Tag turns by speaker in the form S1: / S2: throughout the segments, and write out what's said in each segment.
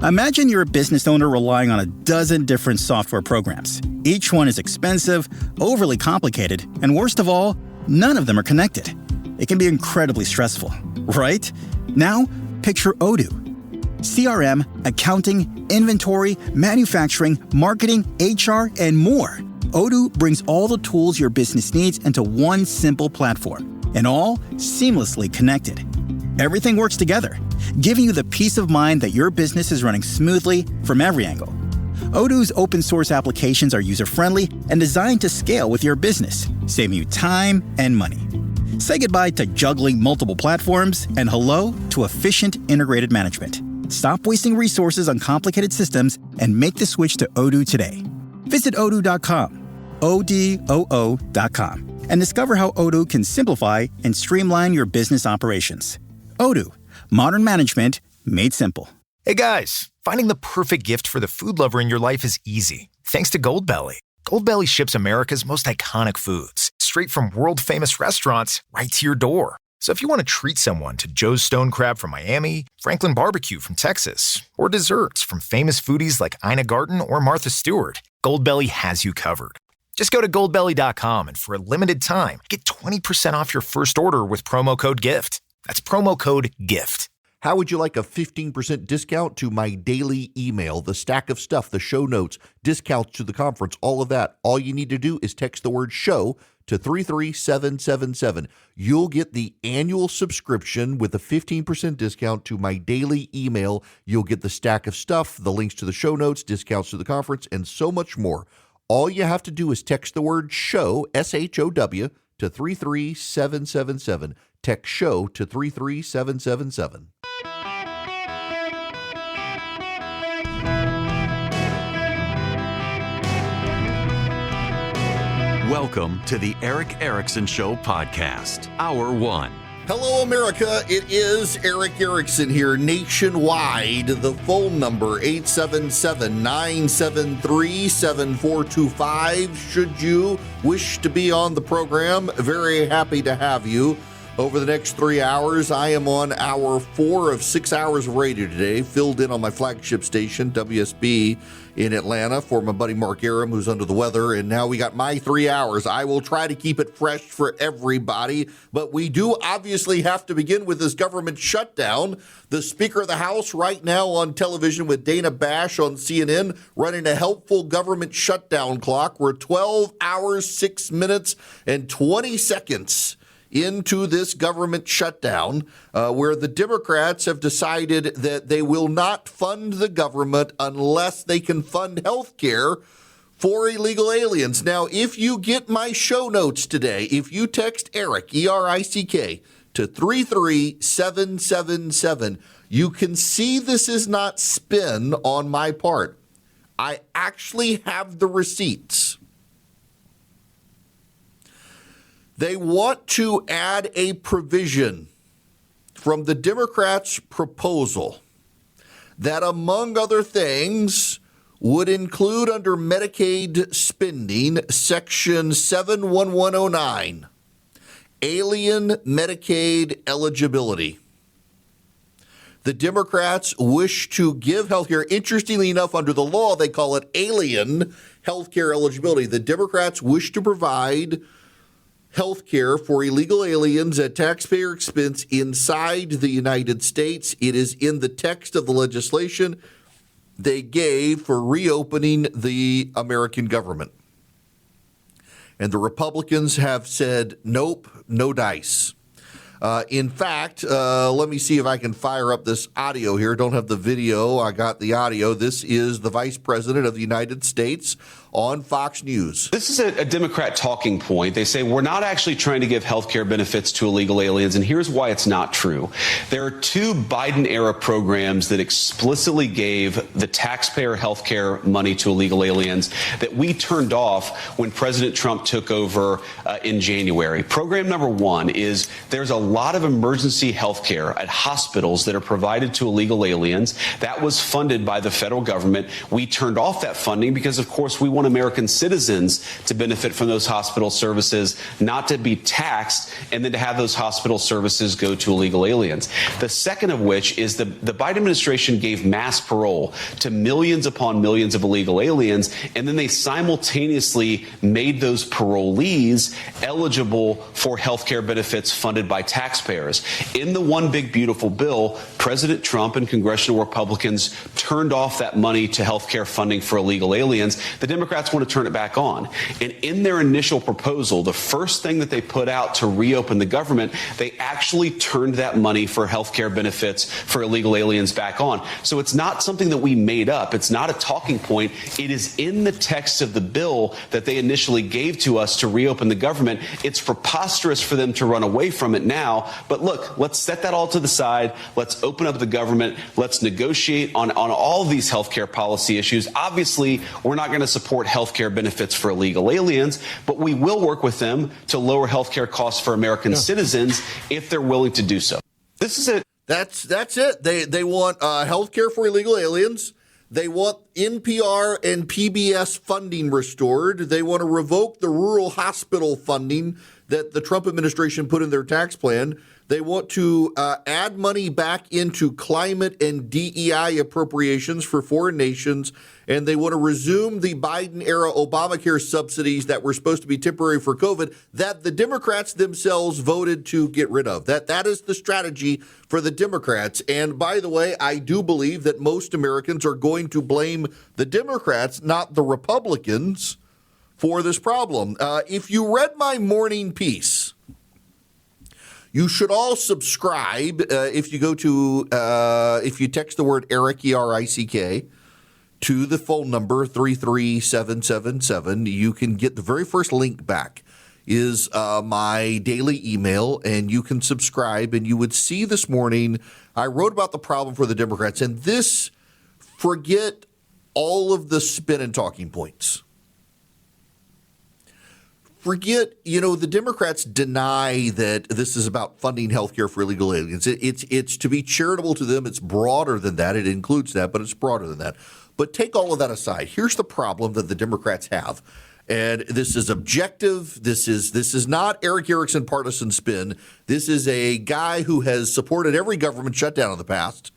S1: Imagine you're a business owner relying on a dozen different software programs. Each one is expensive, overly complicated, and worst of all, none of them are connected. It can be incredibly stressful, right? Now, picture Odoo. CRM, accounting, inventory, manufacturing, marketing, HR, and more. Odoo brings all the tools your business needs into one simple platform, and all seamlessly connected. Everything works together, giving you the peace of mind that your business is running smoothly from every angle. Odoo's open-source applications are user-friendly and designed to scale with your business, saving you time and money. Say goodbye to juggling multiple platforms and hello to efficient integrated management. Stop wasting resources on complicated systems and make the switch to Odoo today. Visit odoo.com, ODOO.com, and discover how Odoo can simplify and streamline your business operations. Odoo, modern management made simple.
S2: Hey guys, finding the perfect gift for the food lover in your life is easy, thanks to Goldbelly. Goldbelly ships America's most iconic foods, straight from world-famous restaurants right to your door. So if you want to treat someone to Joe's Stone Crab from Miami, Franklin Barbecue from Texas, or desserts from famous foodies like Ina Garten or Martha Stewart, Goldbelly has you covered. Just go to goldbelly.com and for a limited time, get 20% off your first order with promo code GIFT. That's promo code GIFT.
S3: How would you like a 15% discount to my daily email, the stack of stuff, the show notes, discounts to the conference, all of that? All you need to do is text the word SHOW to 33777. You'll get the annual subscription with a 15% discount to my daily email. You'll get the stack of stuff, the links to the show notes, discounts to the conference, and so much more. All you have to do is text the word SHOW, SHOW, to 33777. Text SHOW to 33777.
S4: Welcome to the Eric Erickson Show podcast, Hour 1.
S3: Hello, America. It is Eric Erickson here nationwide. The phone number, 877-973-7425. Should you wish to be on the program, very happy to have you. Over the next 3 hours, I am on hour 4 of 6 hours of radio today, filled in on my flagship station, WSB, in Atlanta for my buddy Mark Aram, who's under the weather. And now we got my 3 hours. I will try to keep it fresh for everybody, but we do obviously have to begin with this government shutdown. The Speaker of the House right now on television with Dana Bash on CNN running a helpful government shutdown clock. We're 12 hours, 6 minutes, and 20 seconds into this government shutdown, where the Democrats have decided that they will not fund the government unless they can fund health care for illegal aliens. Now, if you get my show notes today, if you text Eric, E-R-I-C-K, to 33777, you can see this is not spin on my part. I actually have the receipts. They want to add a provision from the Democrats' proposal that, among other things, would include under Medicaid spending, Section 71109, alien Medicaid eligibility. The Democrats wish to give health care. Interestingly enough, under the law, they call it alien health care eligibility. The Democrats wish to provide health care for illegal aliens at taxpayer expense inside the United States. It is in the text of the legislation they gave for reopening the American government. And the Republicans have said, nope, no dice. In fact, let me see if I can fire up this audio here. Don't have the video. I got the audio. This is the Vice President of the United States on Fox News.
S5: This is a Democrat talking point. They say we're not actually trying to give health care benefits to illegal aliens, and here's why it's not true. There are 2 Biden-era programs that explicitly gave the taxpayer health care money to illegal aliens that we turned off when President Trump took over in January. Program number 1 is there's a lot of emergency health care at hospitals that are provided to illegal aliens. That was funded by the federal government. We turned off that funding because, of course, we want American citizens to benefit from those hospital services, not to be taxed and then to have those hospital services go to illegal aliens. The second of which is the Biden administration gave mass parole to millions upon millions of illegal aliens, and then they simultaneously made those parolees eligible for health care benefits funded by taxpayers. In the One Big Beautiful Bill, President Trump and congressional Republicans turned off that money to health care funding for illegal aliens. The Democrats want to turn it back on. And in their initial proposal, the first thing that they put out to reopen the government, they actually turned that money for health care benefits for illegal aliens back on. So it's not something that we made up. It's not a talking point. It is in the text of the bill that they initially gave to us to reopen the government. It's preposterous for them to run away from it now. But look, let's set that all to the side. Let's open up the government. Let's negotiate on all these healthcare policy issues. Obviously, we're not going to support healthcare benefits for illegal aliens, but we will work with them to lower healthcare costs for American citizens if they're willing to do so. This is it.
S3: That's it. They want health care for illegal aliens. They want NPR and PBS funding restored. They want to revoke the rural hospital funding that the Trump administration put in their tax plan. They want to add money back into climate and DEI appropriations for foreign nations. And they want to resume the Biden-era Obamacare subsidies that were supposed to be temporary for COVID that the Democrats themselves voted to get rid of. That is the strategy for the Democrats. And by the way, I do believe that most Americans are going to blame the Democrats, not the Republicans, for this problem. If you read my morning piece, you should all subscribe. If you go to, if you text the word Eric, E-R-I-C-K, to the phone number 33777, you can get the very first link back is my daily email, and you can subscribe. And you would see this morning I wrote about the problem for the Democrats, and this, forget all of the spin and talking points. Forget, the Democrats deny that this is about funding health care for illegal aliens. It's to be charitable to them. It's broader than that. It includes that, but it's broader than that. But take all of that aside. Here's the problem that the Democrats have. And this is objective. This is not Eric Erickson partisan spin. This is a guy who has supported every government shutdown in the past.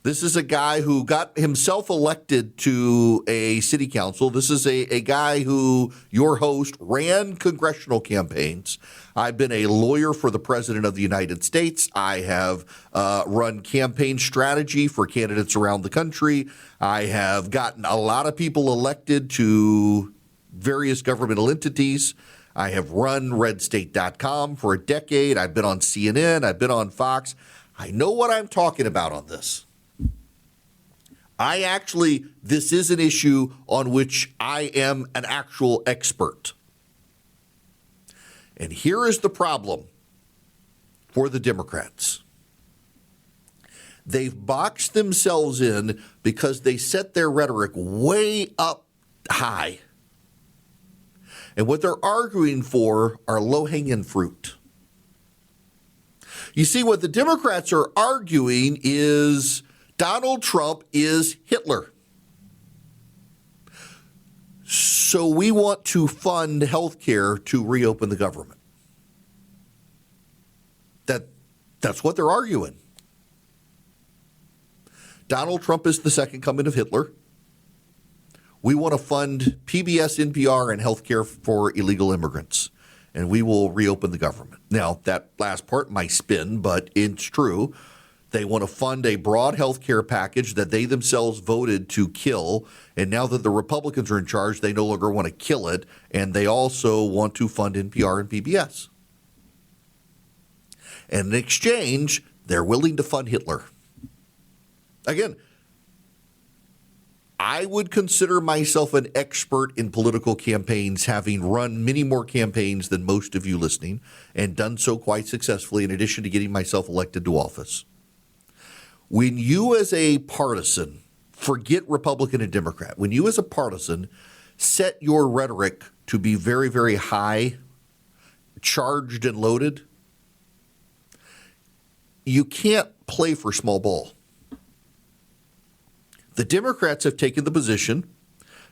S3: This is a guy who got himself elected to a city council. This is a guy who, your host, ran congressional campaigns. I've been a lawyer for the President of the United States. I have run campaign strategy for candidates around the country. I have gotten a lot of people elected to various governmental entities. I have run redstate.com for a decade. I've been on CNN. I've been on Fox. I know what I'm talking about on this. This is an issue on which I am an actual expert. And here is the problem for the Democrats. They've boxed themselves in because they set their rhetoric way up high. And what they're arguing for are low-hanging fruit. You see, what the Democrats are arguing is Donald Trump is Hitler. So we want to fund health care to reopen the government. That's what they're arguing. Donald Trump is the second coming of Hitler. We want to fund PBS, NPR, and health care for illegal immigrants, and we will reopen the government. Now, that last part might spin, but it's true. They want to fund a broad health care package that they themselves voted to kill. And now that the Republicans are in charge, they no longer want to kill it. And they also want to fund NPR and PBS. And in exchange, they're willing to fund Hitler. Again, I would consider myself an expert in political campaigns, having run many more campaigns than most of you listening, and done so quite successfully, in addition to getting myself elected to office. When you as a partisan, forget Republican and Democrat, when you as a partisan set your rhetoric to be very, very high, charged and loaded, you can't play for small ball. The Democrats have taken the position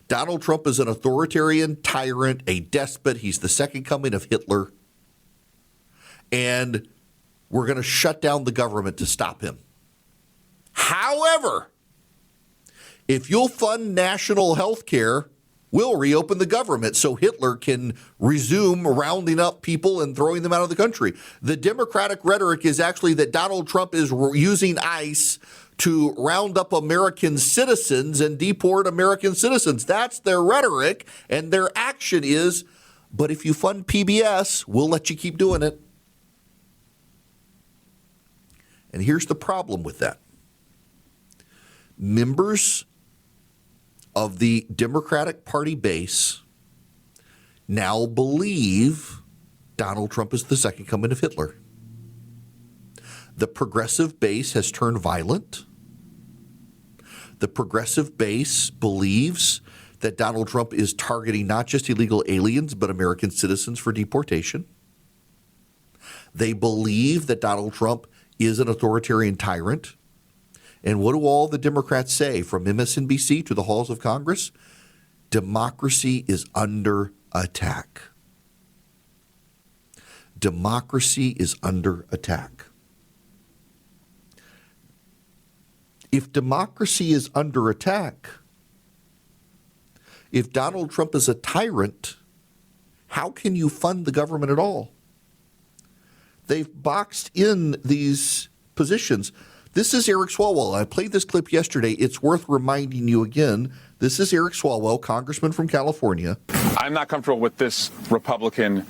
S3: Donald Trump is an authoritarian tyrant, a despot. He's the second coming of Hitler. And we're going to shut down the government to stop him. However, if you'll fund national health care, we'll reopen the government so Hitler can resume rounding up people and throwing them out of the country. The Democratic rhetoric is actually that Donald Trump is using ICE to round up American citizens and deport American citizens. That's their rhetoric, and their action is, but if you fund PBS, we'll let you keep doing it. And here's the problem with that. Members of the Democratic Party base now believe Donald Trump is the second coming of Hitler. The progressive base has turned violent. The progressive base believes that Donald Trump is targeting not just illegal aliens, but American citizens for deportation. They believe that Donald Trump is an authoritarian tyrant. And what do all the Democrats say, from MSNBC to the halls of Congress? Democracy is under attack. Democracy is under attack. If democracy is under attack, if Donald Trump is a tyrant, how can you fund the government at all? They've boxed in these positions. This is Eric Swalwell. I played this clip yesterday. It's worth reminding you again. This is Eric Swalwell, congressman from California.
S6: I'm not comfortable with this Republican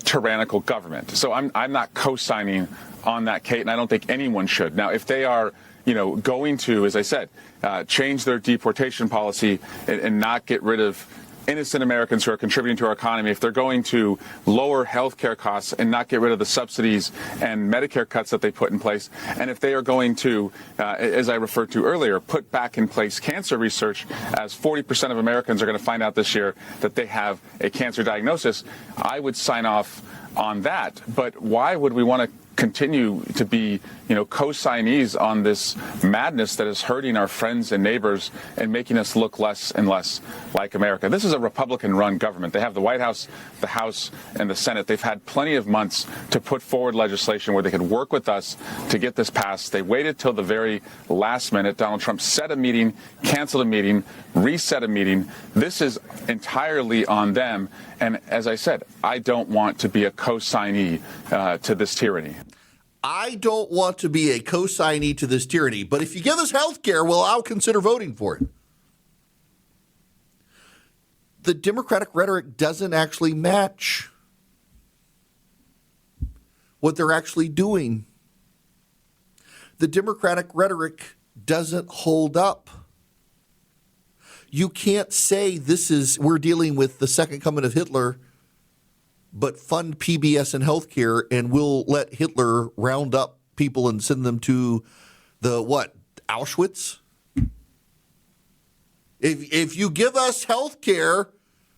S6: tyrannical government. So I'm not co-signing on that, Kate, and I don't think anyone should. Now, if they are going to, as I said, change their deportation policy and not get rid of innocent Americans who are contributing to our economy, if they're going to lower health care costs and not get rid of the subsidies and Medicare cuts that they put in place, and if they are going to, as I referred to earlier, put back in place cancer research, as 40% of Americans are going to find out this year that they have a cancer diagnosis, I would sign off on that. But why would we want to continue to be, co-signees on this madness that is hurting our friends and neighbors and making us look less and less like America? This is a Republican-run government. They have the White House, the House, and the Senate. They've had plenty of months to put forward legislation where they could work with us to get this passed. They waited till the very last minute. Donald Trump set a meeting, canceled a meeting, reset a meeting. This is entirely on them. And as I said, I don't want to be a co-signee to this tyranny.
S3: I don't want to be a co-signee to this tyranny, but if you give us health care, well, I'll consider voting for it. The Democratic rhetoric doesn't actually match what they're actually doing. The Democratic rhetoric doesn't hold up. You can't say we're dealing with the second coming of Hitler, but fund PBS and healthcare, and we'll let Hitler round up people and send them to Auschwitz? If you give us healthcare,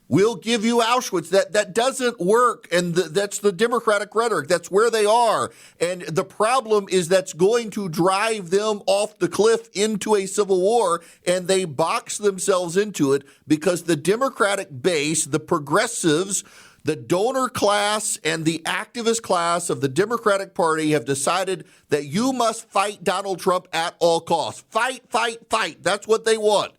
S3: we'll give you Auschwitz. That doesn't work, and that's the Democratic rhetoric. That's where they are. And the problem is that's going to drive them off the cliff into a civil war, and they box themselves into it because the Democratic base, the progressives, the donor class and the activist class of the Democratic Party have decided that you must fight Donald Trump at all costs. Fight, fight, fight. That's what they want.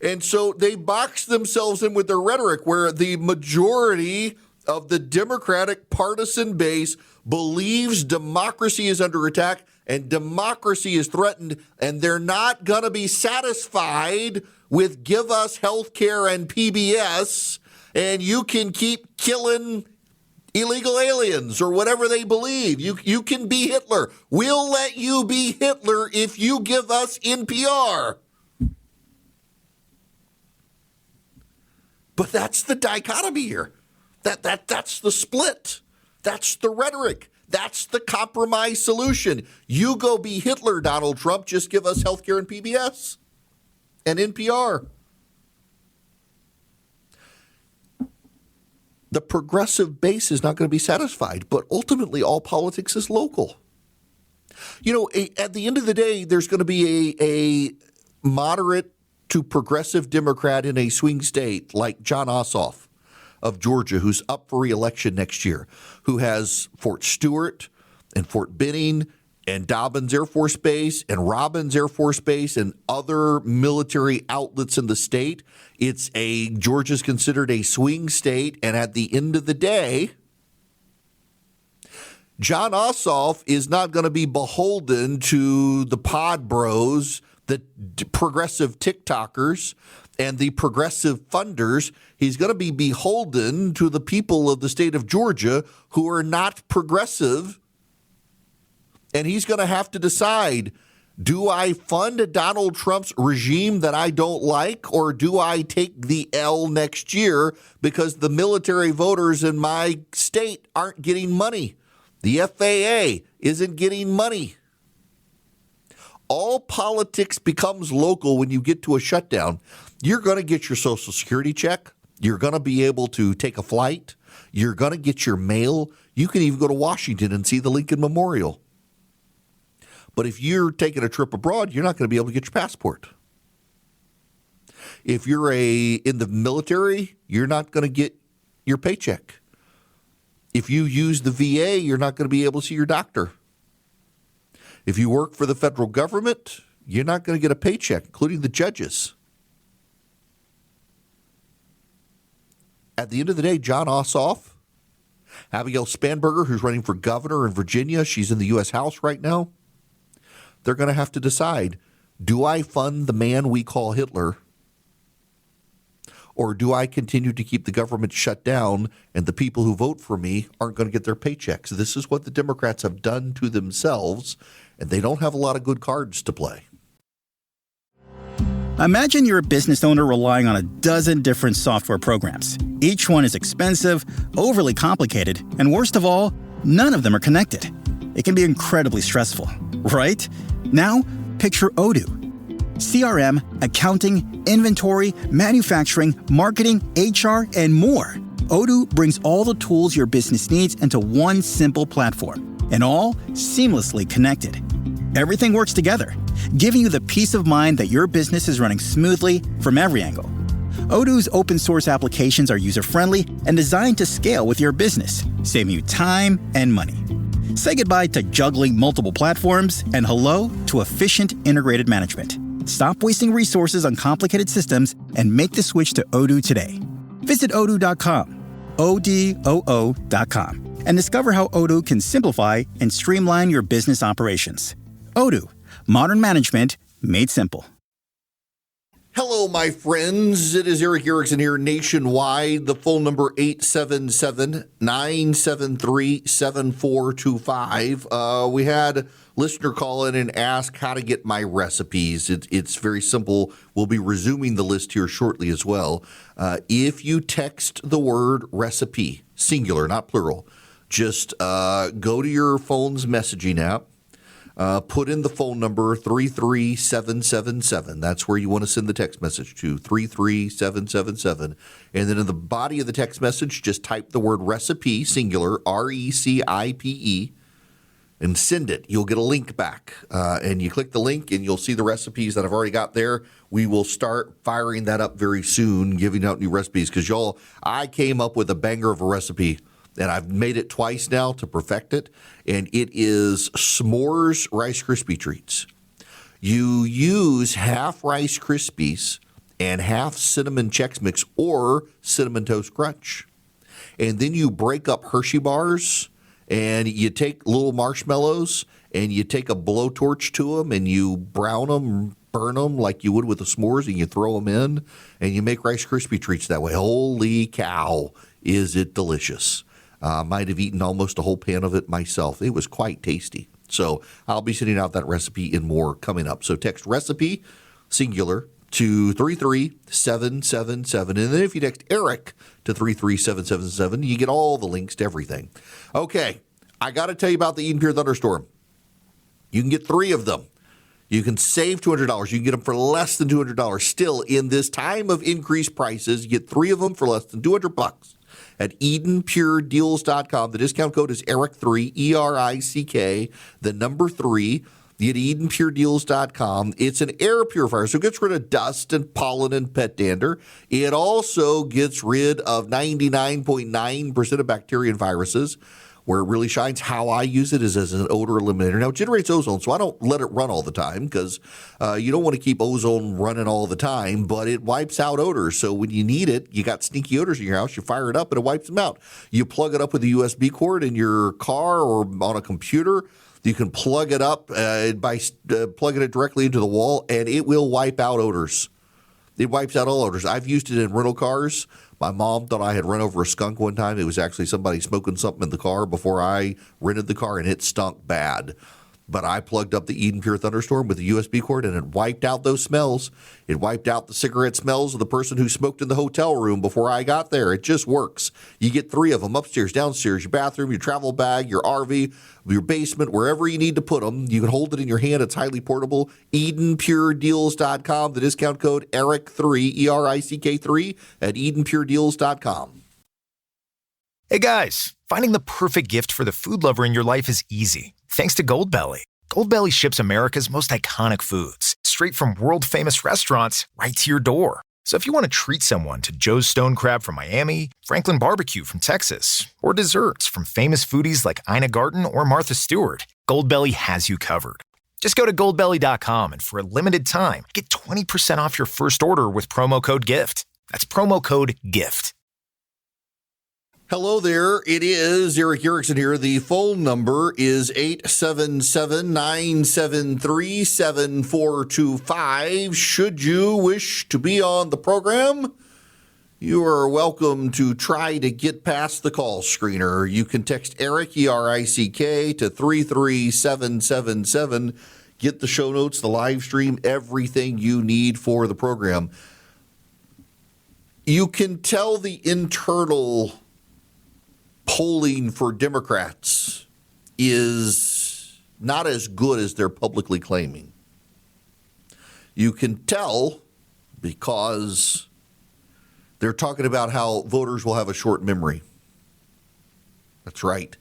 S3: And so they box themselves in with their rhetoric where the majority of the Democratic partisan base believes democracy is under attack and democracy is threatened, and they're not going to be satisfied with give us health care and PBS, and you can keep killing illegal aliens or whatever they believe. You can be Hitler. We'll let you be Hitler if you give us NPR. But that's the dichotomy here. That's the split. That's the rhetoric. That's the compromise solution. You go be Hitler, Donald Trump. Just give us healthcare and PBS and NPR. The progressive base is not going to be satisfied, but ultimately all politics is local. At the end of the day, there's going to be a moderate to progressive Democrat in a swing state like John Ossoff of Georgia, who's up for re-election next year, who has Fort Stewart and Fort Benning and Dobbins Air Force Base and Robbins Air Force Base and other military outlets in the state. Georgia's considered a swing state, and at the end of the day, John Ossoff is not going to be beholden to the pod bros, the progressive TikTokers, and the progressive funders. He's going to be beholden to the people of the state of Georgia who are not progressive. And he's going to have to decide, do I fund Donald Trump's regime that I don't like, or do I take the L next year because the military voters in my state aren't getting money? The FAA isn't getting money. All politics becomes local when you get to a shutdown. You're going to get your Social Security check. You're going to be able to take a flight. You're going to get your mail. You can even go to Washington and see the Lincoln Memorial. But if you're taking a trip abroad, you're not going to be able to get your passport. If you're in the military, you're not going to get your paycheck. If you use the VA, you're not going to be able to see your doctor. If you work for the federal government, you're not going to get a paycheck, including the judges. At the end of the day, John Ossoff, Abigail Spanberger, who's running for governor in Virginia, she's in the U.S. House right now. They're going to have to decide, do I fund the man we call Hitler, or do I continue to keep the government shut down and the people who vote for me aren't going to get their paychecks? This is what the Democrats have done to themselves, and they don't have a lot of good cards to play.
S1: Imagine you're a business owner relying on a dozen different software programs. Each one is expensive, overly complicated, and worst of all, none of them are connected. It can be incredibly stressful, right? Now, picture Odoo. CRM, accounting, inventory, manufacturing, marketing, HR, and more. Odoo brings all the tools your business needs into one simple platform, and all seamlessly connected. Everything works together, giving you the peace of mind that your business is running smoothly from every angle. Odoo's open source applications are user-friendly and designed to scale with your business, saving you time and money. Say goodbye to juggling multiple platforms and hello to efficient integrated management. Stop wasting resources on complicated systems and make the switch to Odoo today. Visit odoo.com, ODOO.com, and discover how Odoo can simplify and streamline your business operations. Odoo, modern management made simple.
S3: Hello, my friends. It is Eric Erickson here nationwide. The phone number 877-973-7425. We had a listener call in and ask how to get my recipes. It's very simple. We'll be resuming the list here shortly as well. If you text the word recipe, singular, not plural, just go to your phone's messaging app. Put in the phone number 33777. That's where you want to send the text message to, 33777. And then in the body of the text message, just type the word recipe, singular, RECIPE, and send it. You'll get a link back. And you click the link and you'll see the recipes that I've already got there. We will start firing that up very soon, giving out new recipes because I came up with a banger of a recipe. And I've made it twice now to perfect it, and it is s'mores Rice Krispie treats. You use half Rice Krispies and half Cinnamon Chex Mix or Cinnamon Toast Crunch. And then you break up Hershey bars, and you take little marshmallows, and you take a blowtorch to them, and you brown them, burn them like you would with the s'mores, and you throw them in, and you make Rice Krispie treats that way. Holy cow, is it delicious. Might have eaten almost a whole pan of it myself. It was quite tasty. So I'll be sending out that recipe and more coming up. So text recipe, singular, to 33777. And then if you text Eric to 33777, you get all the links to everything. Okay, I got to tell you about the Eden Pure Thunderstorm. You can get 3 of them. You can save $200. You can get them for less than $200. Still, in this time of increased prices, you get 3 of them for less than $200. at EdenPureDeals.com. The discount code is ERIC3, E-R-I-C-K, the number 3. At EdenPureDeals.com. It's an air purifier, so it gets rid of dust and pollen and pet dander. It also gets rid of 99.9% of bacteria and viruses. Where it really shines, how I use it is as an odor eliminator. Now, it generates ozone, so I don't let it run all the time because you don't want to keep ozone running all the time, but it wipes out odors. So when you need it, you got stinky odors in your house, you fire it up and it wipes them out. You plug it up with a USB cord in your car or on a computer. You can plug it up by plugging it directly into the wall, and it will wipe out odors. It wipes out all odors. I've used it in rental cars. My mom thought I had run over a skunk one time. It was actually somebody smoking something in the car before I rented the car, and it stunk bad. But I plugged up the Eden Pure Thunderstorm with a USB cord, and it wiped out those smells. It wiped out the cigarette smells of the person who smoked in the hotel room before I got there. It just works. You get 3 of them, upstairs, downstairs, your bathroom, your travel bag, your RV, your basement, wherever you need to put them. You can hold it in your hand. It's highly portable. EdenPureDeals.com. The discount code ERIC3, E-R-I-C-K3 at EdenPureDeals.com.
S2: Hey guys, finding the perfect gift for the food lover in your life is easy. Thanks to Goldbelly. Goldbelly ships America's most iconic foods straight from world-famous restaurants right to your door. So if you want to treat someone to Joe's Stone Crab from Miami, Franklin Barbecue from Texas, or desserts from famous foodies like Ina Garten or Martha Stewart, Goldbelly has you covered. Just go to goldbelly.com and for a limited time, get 20% off your first order with promo code GIFT. That's promo code GIFT.
S3: Hello there. It is Eric Erickson here. The phone number is 877-973-7425. Should you wish to be on the program, you are welcome to try to get past the call screener. You can text Eric, E-R-I-C-K, to 33777. Get the show notes, the live stream, everything you need for the program. You can tell the internal polling for Democrats is not as good as they're publicly claiming. You can tell because they're talking about how voters will have a short memory. That's right.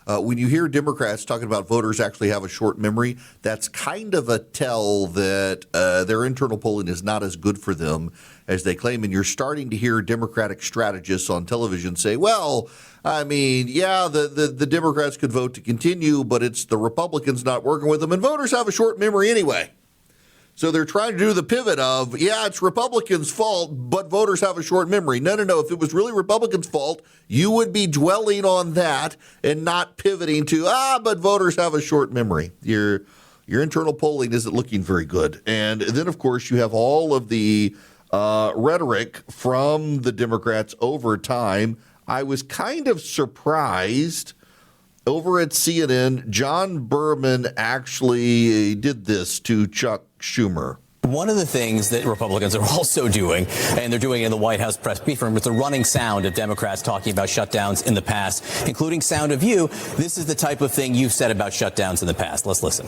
S3: When you hear Democrats talking about voters actually have a short memory, that's kind of a tell that their internal polling is not as good for them as they claim. And you're starting to hear Democratic strategists on television say, well, I mean, yeah, the Democrats could vote to continue, but it's the Republicans not working with them, and voters have a short memory anyway. So they're trying to do the pivot of, yeah, it's Republicans' fault, but voters have a short memory. No. If it was really Republicans' fault, you would be dwelling on that and not pivoting to, but voters have a short memory. Your internal polling isn't looking very good. And then, of course, you have all of the rhetoric from the Democrats over time. I was kind of surprised. Over at CNN, John Berman actually did this to Chuck Schumer.
S7: One of the things that Republicans are also doing, and they're doing in the White House press briefing room, is the running sound of Democrats talking about shutdowns in the past, including sound of you. This is the type of thing you've said about shutdowns in the past. Let's listen.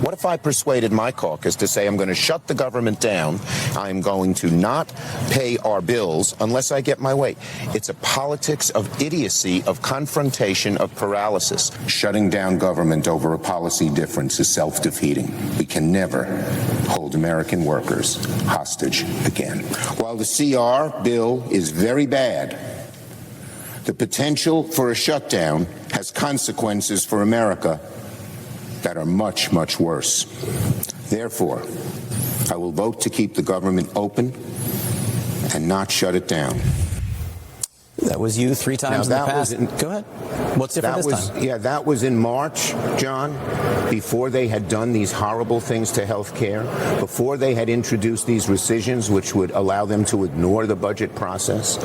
S8: What if I persuaded my caucus to say I'm going to shut the government down? I'm going to not pay our bills unless I get my way. It's a politics of idiocy, of confrontation, of paralysis. Shutting down government over a policy difference is self-defeating. We can never hold American workers hostage again. While the CR bill is very bad, the potential for a shutdown has consequences for America that are much, much worse. Therefore, I will vote to keep the government open and not shut it down.
S7: That was you 3 times in the past. Go ahead. What's different this time?
S8: Yeah, that was in March, John, before they had done these horrible things to health care, before they had introduced these rescissions which would allow them to ignore the budget process.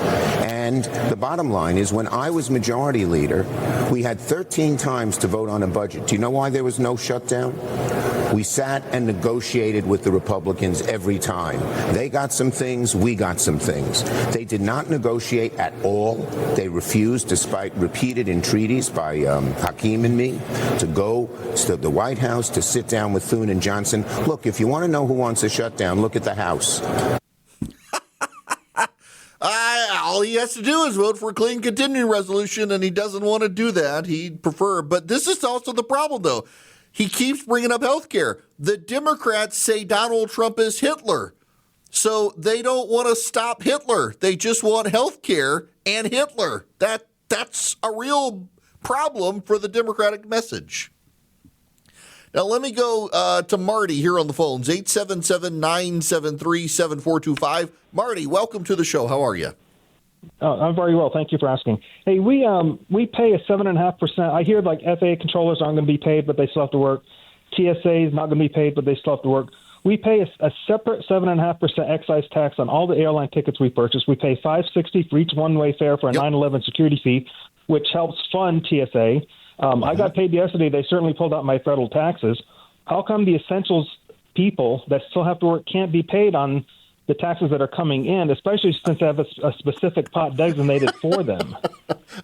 S8: And the bottom line is when I was majority leader, we had 13 times to vote on a budget. Do you know why there was no shutdown? We sat and negotiated with the Republicans every time. They got some things, we got some things. They did not negotiate at all. They refused, despite repeated entreaties by Hakeem and me, to go to the White House to sit down with Thune and Johnson. Look, if you want to know who wants a shutdown, look at the House.
S3: all he has to do is vote for a clean continuing resolution, and he doesn't want to do that. He'd prefer. But this is also the problem, though. He keeps bringing up health care. The Democrats say Donald Trump is Hitler. So they don't want to stop Hitler. They just want health care and Hitler. That's a real problem for the Democratic message. Now, let me go to Marty here on the phones, 877-973-7425. Marty, welcome to the show. How are you?
S9: I'm very well. Thank you for asking. Hey, we pay a 7.5%. I hear like FAA controllers aren't going to be paid, but they still have to work. TSA is not going to be paid, but they still have to work. We pay a separate 7.5% excise tax on all the airline tickets we purchase. We pay $5.60 for each one-way fare for a 9/11 security fee, which helps fund TSA. I got paid yesterday. They certainly pulled out my federal taxes. How come the essentials people that still have to work can't be paid on the taxes that are coming in, especially since they have a specific pot designated for them?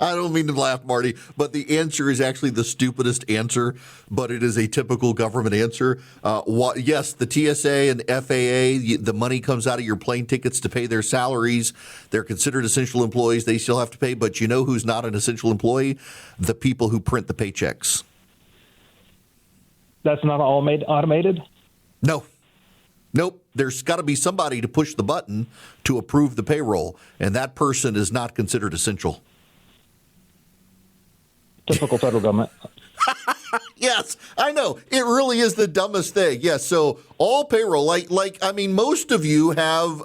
S3: I don't mean to laugh, Marty, but the answer is actually the stupidest answer, but it is a typical government answer. Yes, the TSA and FAA, the money comes out of your plane tickets to pay their salaries. They're considered essential employees. They still have to pay, but you know who's not an essential employee? The people who print the paychecks.
S9: That's not all automated?
S3: No. Nope. There's got to be somebody to push the button to approve the payroll, and that person is not considered essential.
S9: Typical federal government.
S3: Yes, I know. It really is the dumbest thing. Yes, so all payroll, most of you have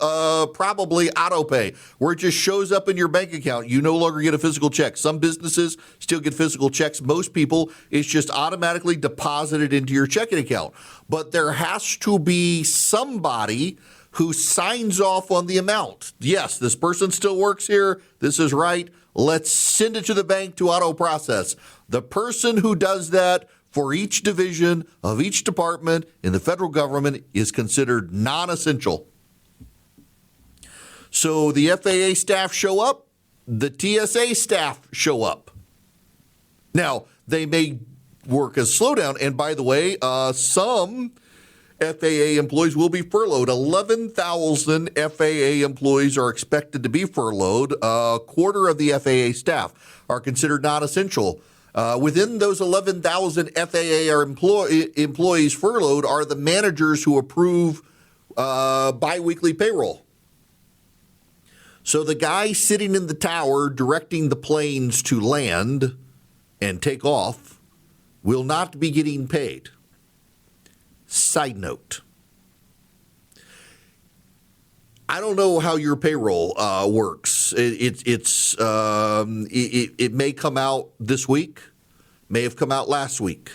S3: probably auto pay, where it just shows up in your bank account. You no longer get a physical check. Some businesses still get physical checks. Most people, it's just automatically deposited into your checking account. But there has to be somebody who signs off on the amount. Yes, this person still works here. This is right. Let's send it to the bank to auto process. The person who does that for each division of each department in the federal government is considered non-essential. So the FAA staff show up, the TSA staff show up. Now, they may work as slowdown, and by the way, some FAA employees will be furloughed. 11,000 FAA employees are expected to be furloughed. A quarter of the FAA staff are considered non-essential. Within those 11,000 FAA employees furloughed are the managers who approve biweekly payroll. So the guy sitting in the tower directing the planes to land and take off will not be getting paid. Side note, I don't know how your payroll works. It may come out this week, may have come out last week.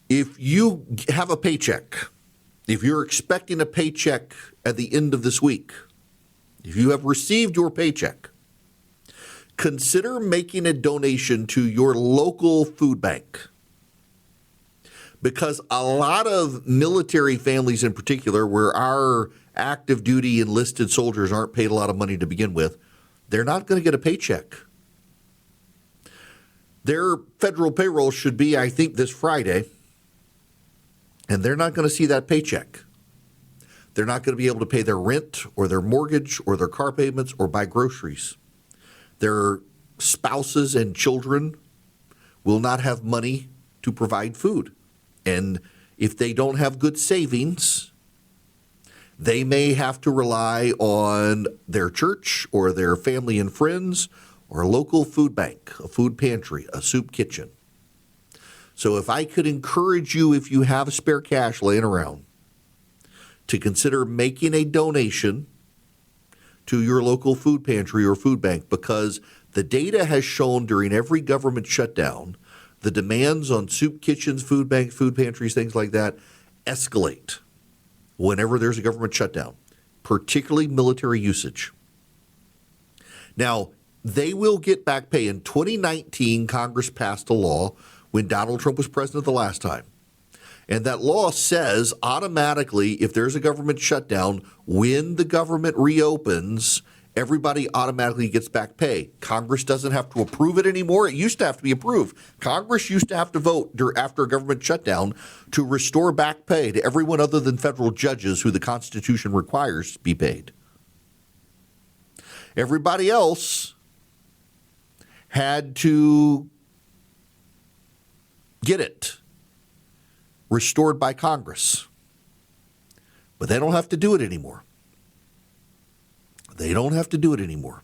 S3: If you have a paycheck, if you're expecting a paycheck at the end of this week, if you have received your paycheck, consider making a donation to your local food bank. Because a lot of military families in particular, where our active duty enlisted soldiers aren't paid a lot of money to begin with, they're not going to get a paycheck. Their federal payroll should be, I think, this Friday, and they're not going to see that paycheck. They're not going to be able to pay their rent or their mortgage or their car payments or buy groceries. Their spouses and children will not have money to provide food. And if they don't have good savings, they may have to rely on their church or their family and friends or a local food bank, a food pantry, a soup kitchen. So if I could encourage you, if you have spare cash laying around, to consider making a donation to your local food pantry or food bank, because the data has shown during every government shutdown, the demands on soup kitchens, food banks, food pantries, things like that, escalate whenever there's a government shutdown, particularly military usage. Now, they will get back pay. In 2019, Congress passed a law when Donald Trump was president the last time. And that law says automatically, if there's a government shutdown, when the government reopens, everybody automatically gets back pay. Congress doesn't have to approve it anymore. It used to have to be approved. Congress used to have to vote after a government shutdown to restore back pay to everyone other than federal judges who the Constitution requires be paid. Everybody else had to get it restored by Congress. But they don't have to do it anymore. They don't have to do it anymore.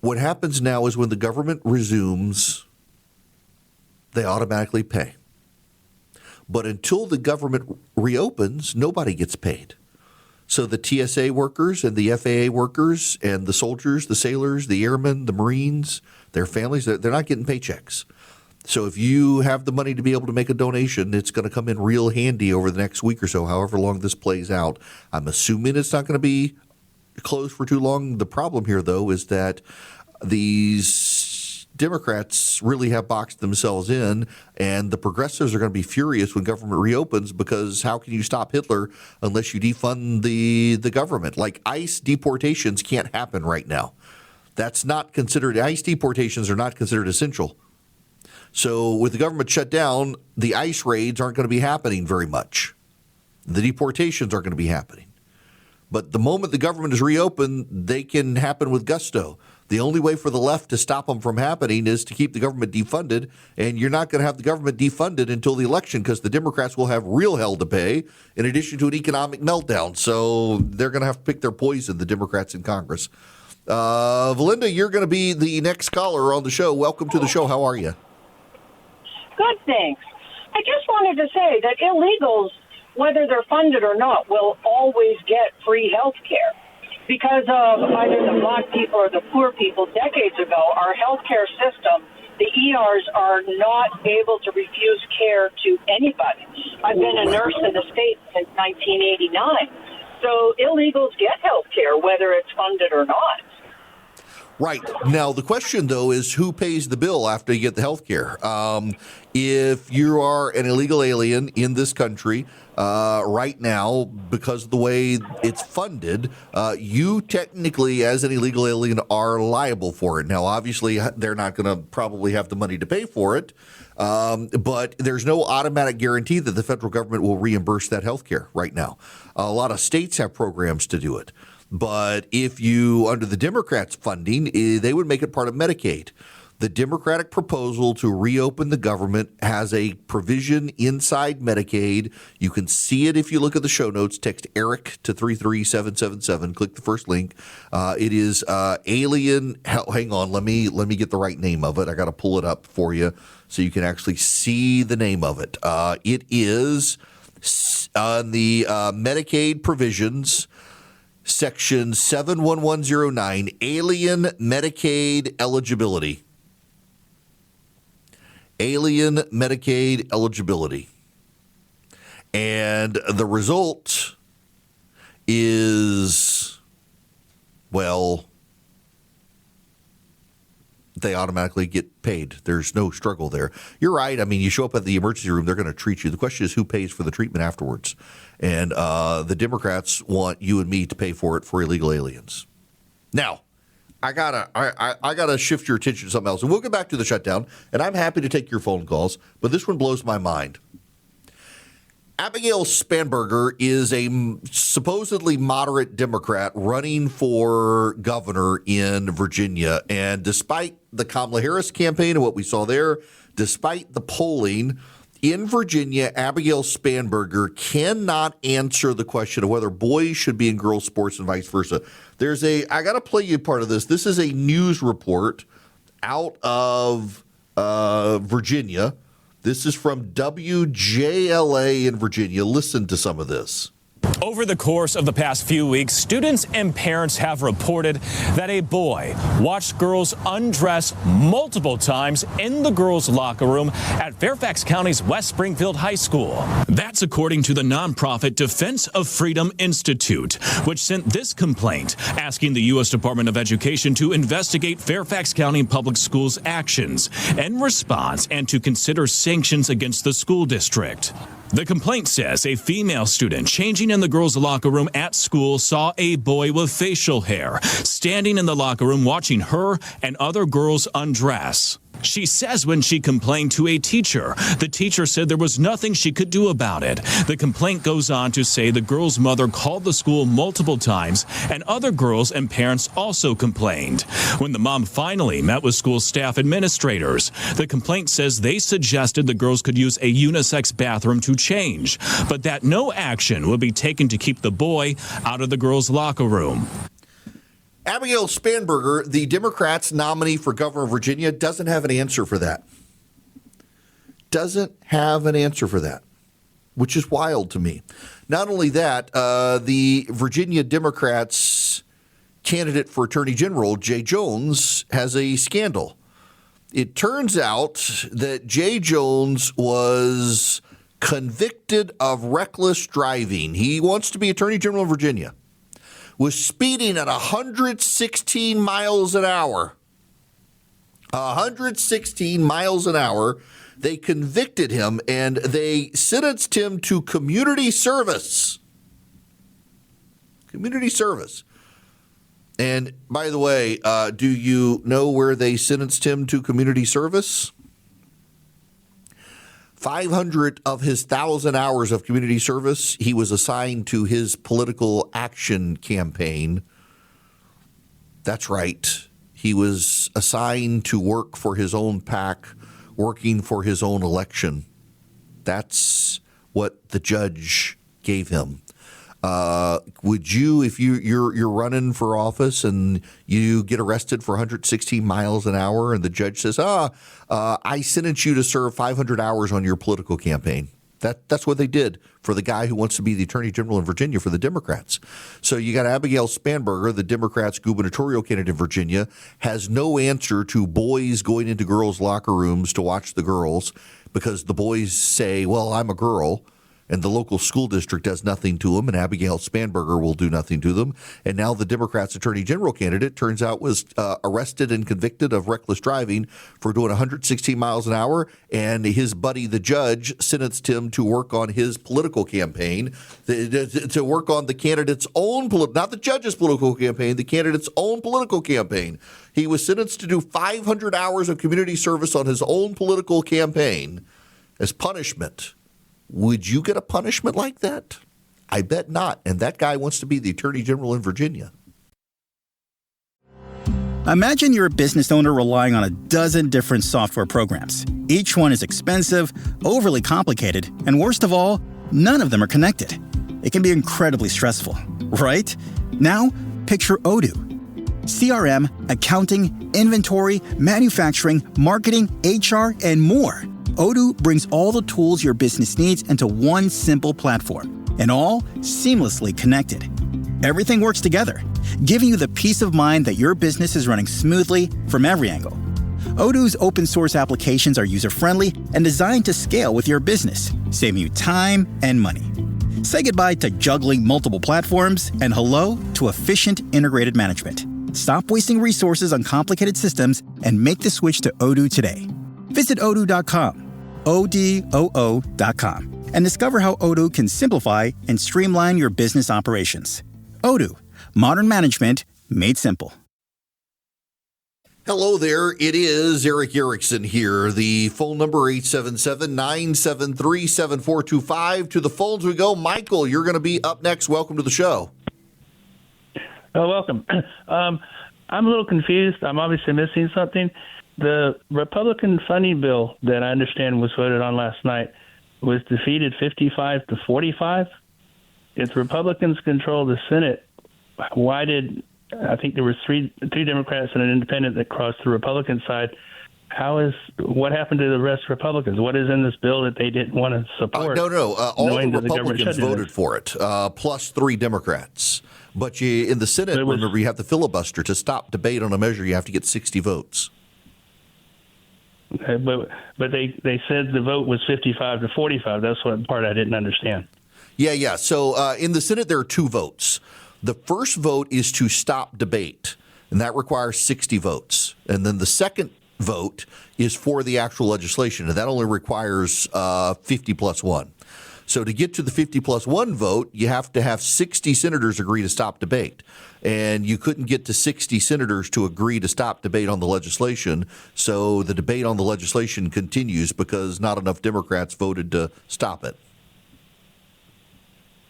S3: What happens now is when the government resumes, they automatically pay. But until the government reopens, nobody gets paid. So the TSA workers and the FAA workers and the soldiers, the sailors, the airmen, the Marines, their families, they're not getting paychecks. So if you have the money to be able to make a donation, it's going to come in real handy over the next week or so, however long this plays out. I'm assuming it's not going to be closed for too long. The problem here, though, is that these Democrats really have boxed themselves in, and the progressives are going to be furious when government reopens, because how can you stop Hitler unless you defund the government? Like, ICE deportations can't happen right now. That's not considered, ICE deportations are not considered essential. So with the government shut down, the ICE raids aren't going to be happening very much. The deportations aren't going to be happening. But the moment the government is reopened, they can happen with gusto. The only way for the left to stop them from happening is to keep the government defunded, and you're not going to have the government defunded until the election, because the Democrats will have real hell to pay in addition to an economic meltdown. So they're going to have to pick their poison, the Democrats in Congress. Valinda, you're going to be the next caller on the show. Welcome to the show. How are you?
S10: Good, thanks. I just wanted to say that illegals, whether they're funded or not, will always get free health care. Because of either the black people or the poor people decades ago, our health care system, the ERs are not able to refuse care to anybody. I've been a nurse in the state since 1989. So illegals get health care, whether it's funded or not.
S3: Right. Now, the question, though, is who pays the bill after you get the health care? If you are an illegal alien in this country right now, because of the way it's funded, you technically, as an illegal alien, are liable for it. Now, obviously, they're not going to probably have the money to pay for it, but there's no automatic guarantee that the federal government will reimburse that health care right now. A lot of states have programs to do it. But if you, under the Democrats' funding, they would make it part of Medicaid. The Democratic proposal to reopen the government has a provision inside Medicaid. You can see it if you look at the show notes. Text ERIC to 33777. Click the first link. It is alien. Hang on, let me get the right name of it. I got to pull it up for you so you can actually see the name of it. It is on the Medicaid provisions. Section 71109, Alien Medicaid Eligibility. Alien Medicaid Eligibility. And the result is, well, they automatically get paid. There's no struggle there. You're right. I mean, you show up at the emergency room, they're going to treat you. The question is who pays for the treatment afterwards. And the Democrats want you and me to pay for it for illegal aliens. Now, I gotta shift your attention to something else. And we'll get back to the shutdown, and I'm happy to take your phone calls, but this one blows my mind. Abigail Spanberger is a supposedly moderate Democrat running for governor in Virginia. And despite the Kamala Harris campaign and what we saw there, despite the polling in Virginia, Abigail Spanberger cannot answer the question of whether boys should be in girls' sports and vice versa. I got to play you part of this. This is a news report out of Virginia. This is from WJLA in Virginia. Listen to some of this.
S11: Over the course of the past few weeks, students and parents have reported that a boy watched girls undress multiple times in the girls' locker room at Fairfax County's West Springfield High School. That's according to the nonprofit Defense of Freedom Institute, which sent this complaint asking the U.S. Department of Education to investigate Fairfax County Public Schools' actions and response and to consider sanctions against the school district. The complaint says a female student changing in the girls' locker room at school saw a boy with facial hair standing in the locker room watching her and other girls undress. She says when she complained to a teacher, the teacher said there was nothing she could do about it. The complaint goes on to say the girl's mother called the school multiple times, and other girls and parents also complained. When the mom finally met with school staff administrators, the complaint says they suggested the girls could use a unisex bathroom to change, but that no action will be taken to keep the boy out of the girls' locker room.
S3: Abigail Spanberger, the Democrats' nominee for governor of Virginia, doesn't have an answer for that. Doesn't have an answer for that, which is wild to me. Not only that, the Virginia Democrats' candidate for Attorney General, Jay Jones, has a scandal. It turns out that Jay Jones was convicted of reckless driving. He wants to be Attorney General of Virginia. Was speeding at 116 miles an hour. 116 miles an hour. They convicted him and they sentenced him to community service. Community service. And by the way, do you know where they sentenced him to community service? 500 of his 1,000 hours of community service, he was assigned to his political action campaign. That's right. He was assigned to work for his own PAC, working for his own election. That's what the judge gave him. Would you, if you're running for office and you get arrested for 116 miles an hour and the judge says, I sentenced you to serve 500 hours on your political campaign. That's what they did for the guy who wants to be the Attorney General in Virginia for the Democrats. So you got Abigail Spanberger, the Democrats' gubernatorial candidate in Virginia, has no answer to boys going into girls' locker rooms to watch the girls because the boys say, well, I'm a girl. And the local school district does nothing to them, and Abigail Spanberger will do nothing to them. And now the Democrats' Attorney General candidate turns out was arrested and convicted of reckless driving for doing 116 miles an hour, and his buddy, the judge, sentenced him to work on his political campaign, to work on the candidate's own, not the judge's political campaign, the candidate's own political campaign. He was sentenced to do 500 hours of community service on his own political campaign as punishment. Would you get a punishment like that? I bet not. And that guy wants to be the Attorney General in Virginia.
S1: Imagine you're a business owner relying on a dozen different software programs. Each one is expensive, overly complicated, and worst of all, none of them are connected. It can be incredibly stressful, right? Now, picture Odoo. CRM, accounting, inventory, manufacturing, marketing, HR, and more. Odoo brings all the tools your business needs into one simple platform, and all seamlessly connected. Everything works together, giving you the peace of mind that your business is running smoothly from every angle. Odoo's open source applications are user-friendly and designed to scale with your business, saving you time and money. Say goodbye to juggling multiple platforms and hello to efficient integrated management. Stop wasting resources on complicated systems and make the switch to Odoo today. Visit odoo.com. ODOO.com, and discover how Odoo can simplify and streamline your business operations. Odoo, modern management made simple.
S3: Hello there. It is Eric Erickson here. The phone number 877-973-7425. To the phones we go. Michael, you're going to be up next. Welcome to the show.
S12: Welcome. I'm a little confused. I'm obviously missing something. The Republican funding bill that I understand was voted on last night was defeated 55-45. If Republicans control the Senate, why did I think there were three Democrats and an independent that crossed the Republican side? What happened to the rest of Republicans? What is in this bill that they didn't want to support?
S3: All the Republicans voted for it, plus 3 Democrats. But in the Senate, remember, you have the filibuster. To stop debate on a measure, you have to get 60 votes.
S12: Okay, but they said the vote was 55-45. That's what part I didn't understand.
S3: Yeah. So in the Senate, there are 2 votes. The first vote is to stop debate, and that requires 60 votes. And then the second vote is for the actual legislation, and that only requires 50 plus 1. So to get to the 50+1 vote, you have to have 60 senators agree to stop debate. And you couldn't get to 60 senators to agree to stop debate on the legislation. So the debate on the legislation continues because not enough Democrats voted to stop it.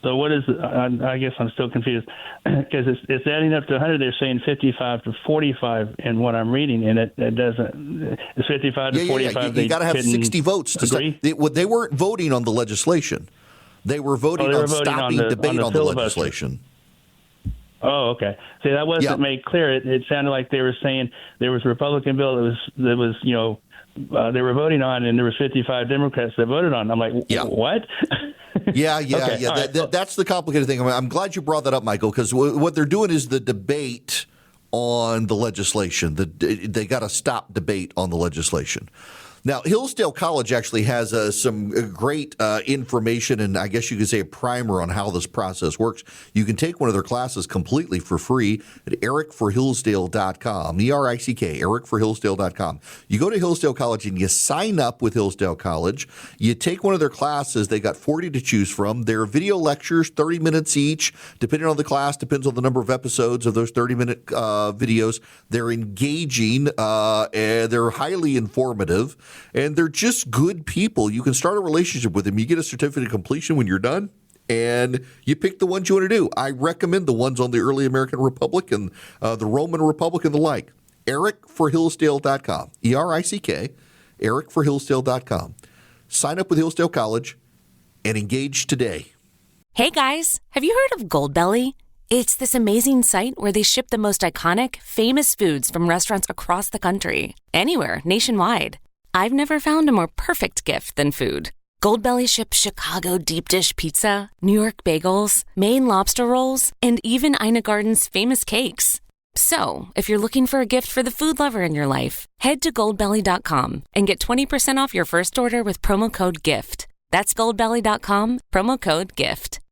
S12: So what is? I guess I'm still confused because it's adding up to 100. They're saying 55 to 45 in what I'm reading, and it doesn't. It's 55 to 45.
S3: You got to have 60 votes to agree. They weren't voting on the legislation. They were voting on stopping debate on the legislation.
S12: Oh, okay. See, that wasn't made clear. It sounded like they were saying there was a Republican bill that was they were voting on, and there was 55 Democrats that voted on. I'm like, what?
S3: That's the complicated thing. I'm glad you brought that up, Michael, because what they're doing is the debate on the legislation. They got to stop debate on the legislation. Now, Hillsdale College actually has some great information, and I guess you could say a primer on how this process works. You can take one of their classes completely for free at ericforhillsdale.com, E-R-I-C-K, ericforhillsdale.com. You go to Hillsdale College and you sign up with Hillsdale College. You take one of their classes. They got 40 to choose from. They're video lectures, 30 minutes each, depending on the class, depends on the number of episodes of those 30-minute videos. They're engaging, and they're highly informative. And they're just good people. You can start a relationship with them. You get a certificate of completion when you're done, and you pick the ones you want to do. I recommend the ones on the early American Republic and the Roman Republic and the like. ericforhillsdale.com, E-R-I-C-K, ericforhillsdale.com. Sign up with Hillsdale College and engage today.
S13: Hey guys, have you heard of Goldbelly? It's this amazing site where they ship the most iconic, famous foods from restaurants across the country, anywhere, nationwide. I've never found a more perfect gift than food. Goldbelly ships Chicago deep dish pizza, New York bagels, Maine lobster rolls, and even Ina Garden's famous cakes. So, if you're looking for a gift for the food lover in your life, head to goldbelly.com and get 20% off your first order with promo code GIFT. That's goldbelly.com, promo code GIFT.